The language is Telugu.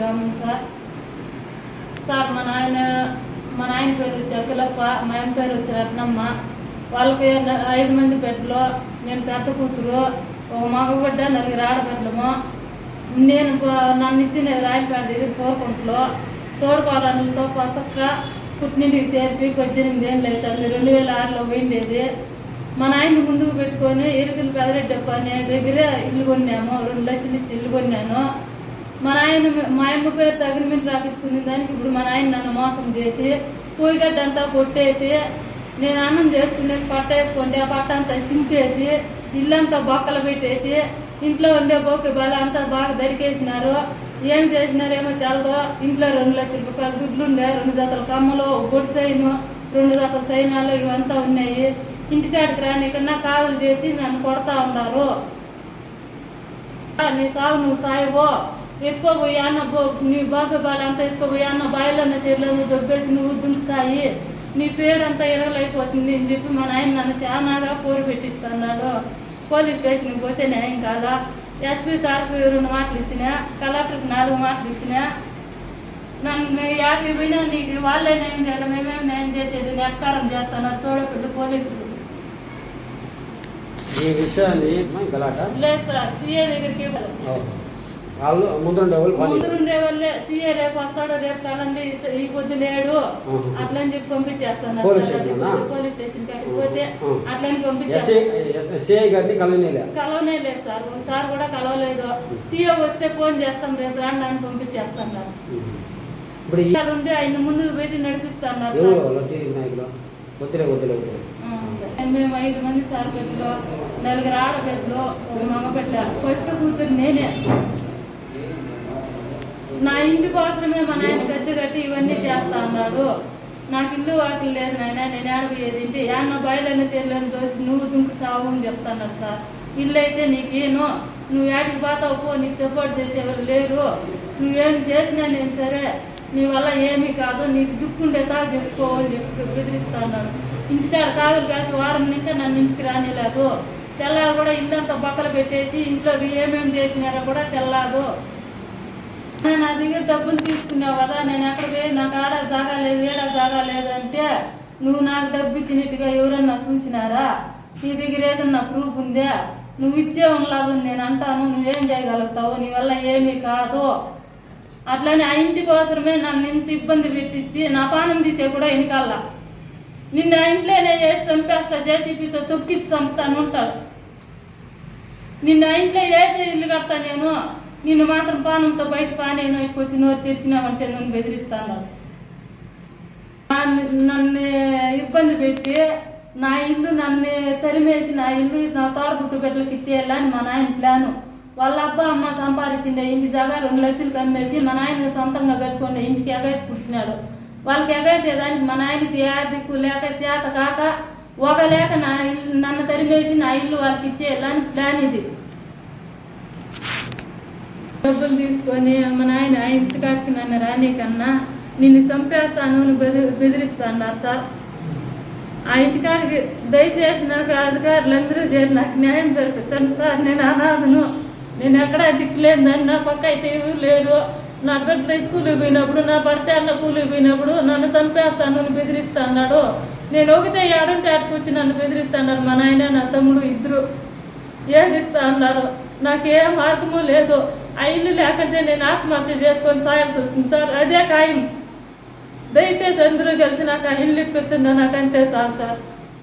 గ్రామం సార్. సార్ మా నాయన పేరు వచ్చి అఖిలప్ప, మా ఆయన పేరు వచ్చి రత్నమ్మ. వాళ్ళకి 5 మంది బిడ్డలు, నేను పెద్ద కూతురు, ఒక మగబిడ్డ, 4 ఆడబిడ్డలము. నేను నన్ను ఇచ్చిన రాయలపేట దగ్గర సోరకుంటలో తోడుకోవడాలతో పసక్క పుట్టినింటికి చేర్పి 18 ఏళ్ళు అవుతుంది. 2006లో పోయిండేది. మా నాయన్ని ముందుకు పెట్టుకొని ఎరుకలు పెదరెడ్డప్ప అనే దగ్గర ఇల్లు కొన్నాము. 2 లక్షలు ఇచ్చి ఇల్లు కొన్నాను. మా అమ్మ పేరు అగ్రిమెంట్ రాపించుకునే దానికి ఇప్పుడు మా నాయన నన్ను మోసం చేసి పూయిగడ్డ అంతా కొట్టేసి, నేను అన్నం చేసుకునే పట్ట వేసుకుంటే ఆ పట్ట అంతా సింపేసి ఇల్లంతా బొక్కలు పెట్టేసి ఇంట్లో ఉండే బొక్క బల అంతా బాగా దడికేసినారు. ఏం చేసినారేమో తెలదో. ఇంట్లో 2 లక్షల రూపాయలు దుడ్లు ఉండే, 2 జతల కమ్మలు, బొడ్డు సైను, 2 జతల సైనాలు ఇవంతా ఉన్నాయి. ఇంటికాడికి రానికన్నా కావులు చేసి నన్ను కొడతా ఉన్నారు. నీ సాగు నువ్వు సాయవో, ఎత్తుకోబోయి అన్న నీ బాగా బాగా అంతా ఎత్తుకోబోయి అన్న బాయిలోన్న చెర్లను దొబ్బేసి నువ్వు దుంకు సాయి, నీ పేడంతా ఎరగలైపోతుంది అని చెప్పి మా నాయన నన్ను చానాగా పోరు పెట్టిస్తున్నాడు. పోలీస్ స్టేషన్కి పోతే న్యాయం కాదా? ఎస్పీ సార్కి 2 మాటలు ఇచ్చినా, కలెక్టర్కి 4 మాటలు ఇచ్చినా. నన్ను యాడికి పోయినా నీకు వాళ్ళే న్యాయం చేయాలి, మేమేం న్యాయం చేసేది, నెట్కారం చేస్తున్నారు చూడపిల్లి పోలీసులు. లేదు సార్, సీఏ దగ్గరికి ముందుండే వాళ్ళే సీఏ రేపు వస్తాడో రేపు కాలండి ఈ కొద్ది లేడు అట్లని చెప్పి పంపించేస్తున్నారు. పోలీస్ స్టేషన్ కాడికి పోతే అట్లని పంపించేస్తారు. కలవనే లేదు సార్, ఒకసారి కూడా కలవలేదు. సీఏ వస్తే ఫోన్ చేస్తాం రేపు రాండి అని పంపించేస్తున్నారు. ఉండి ఆయన ముందుకు పెట్టి నడిపిస్తున్నారు. మేము 5 మంది సార్ బిడ్డలు, 4 ఆడబిడ్డలు, ఒక మగ బిడ్డ. ఫస్ట్ కూతురు నేనే. నా ఇంటి కోసమే మా నాయన గజ్జ కట్టి ఇవన్నీ చేస్తా అన్నాడు. నాకు ఇల్లు వాకిలు లేదు నాయన, నేను ఏడబోయేది ఏంటి, ఏమన్నా బయలైన చీరలను దోసి నువ్వు దుంకు సావు అని చెప్తున్నాడు సార్. ఇల్లు అయితే నీకేను, నువ్వు ఏటికి పోతావు పో, నీకు సపోర్ట్ చేసేవాళ్ళు లేరు, నువ్వేం చేసినా నేను సరే, నీ వల్ల ఏమీ కాదు, నీకు దుక్కుండే తా చెప్పుకో అని చెప్పి బెదిరిస్తా అన్నాడు. ఇంటికాడ కాదులు కాసి వారం ఇంకా నన్ను ఇంటికి రానిలేదు. తెల్లారు కూడా ఇల్లంతా బక్కలు పెట్టేసి ఇంట్లో ఏమేమి చేసినారో కూడా తెల్లాదు. నా దగ్గర డబ్బులు తీసుకున్నావు కదా, నేను ఎక్కడికి నాకు ఆడ జాగా లేదు, ఏడ జాగా లేదు అంటే నువ్వు నాకు డబ్బు ఇచ్చినట్టుగా ఎవరన్నా చూసినారా? నీ దగ్గర ఏదన్నా ప్రూఫ్ ఉందే? నువ్వు ఇచ్చే ఉండదు నేను అంటాను, నువ్వేం చేయగలుగుతావు, నీ వల్ల ఏమీ కాదు. అట్లనే ఆ ఇంటి కోసమే నన్ను ఇంత ఇబ్బంది పెట్టించి నా పానం తీసే కూడా వెనకాల నిన్ను ఆ ఇంట్లోనే చేసి చంపేస్తా, జేసీపీతో తొక్కిచ్చి చంపుతాను ఉంటాడు. నిన్ను ఆ ఇంట్లో వేసి ఇల్లు కడతా నేను, నిన్ను మాత్రం పానంతో బయట పానేను వచ్చి నోరు తెరిచినావంటే నన్ను బెదిరిస్తాను. నన్ను ఇబ్బంది పెట్టి నా ఇల్లు నన్ను తరిమేసి నా ఇల్లు నా తోడబుట్టు బిడ్డలకు ఇచ్చేయాలని మా నాయన ప్లాను. వాళ్ళ అబ్బా అమ్మ సంపాదించిండే ఇంటి జాగా 2 లక్షలు కమ్మేసి మా నాయన సొంతంగా కట్టుకోండి ఇంటికి ఎగేసి పుడిచినాడు. వాళ్ళకి ఎగేసేదానికి మా నాయనకి ఏ దిక్కు లేక చేత కాక ఒక లేక నన్ను తరిమేసి నా ఇల్లు వాళ్ళకి ఇచ్చేయాలని ప్లాన్ ఇది. డబ్బులు తీసుకొని మా నాయన ఇంటి కాడికి నన్ను రానికన్నా నిన్ను చంపేస్తాను బెదిరిస్తాన్నారు సార్. ఆ ఇంటికాడికి దయచేసి నాకు అధికారులందరూ చేరి నాకు న్యాయం జరిపించండి సార్. నేను అనాథను, నేను ఎక్కడా దిక్కులేదని, నా పక్క అయితే ఎవరు లేరు. నా బిడ్డ స్కూల్కి పోయినప్పుడు, నా భర్త అన్న కూలికి పోయినప్పుడు నన్ను చంపేస్తాను అని బెదిరిస్తున్నాడు. నేను ఒకటే ఏడుంటే అటుకొచ్చి నన్ను బెదిరిస్తున్నాడు. మా నాయన నా తమ్ముడు ఇద్దరు ఏదిస్తా అన్నారు. నాకే మార్గము లేదు. ఆ ఇల్లు లేకుంటే నేను ఆత్మహత్య చేసుకొని సాయాల్సి వస్తుంది సార్, అదే ఖాయం. దయచేసి అందరూ కలిసి నాకు ఆ ఇల్లు ఇప్పించండి, నాకంతే సార్.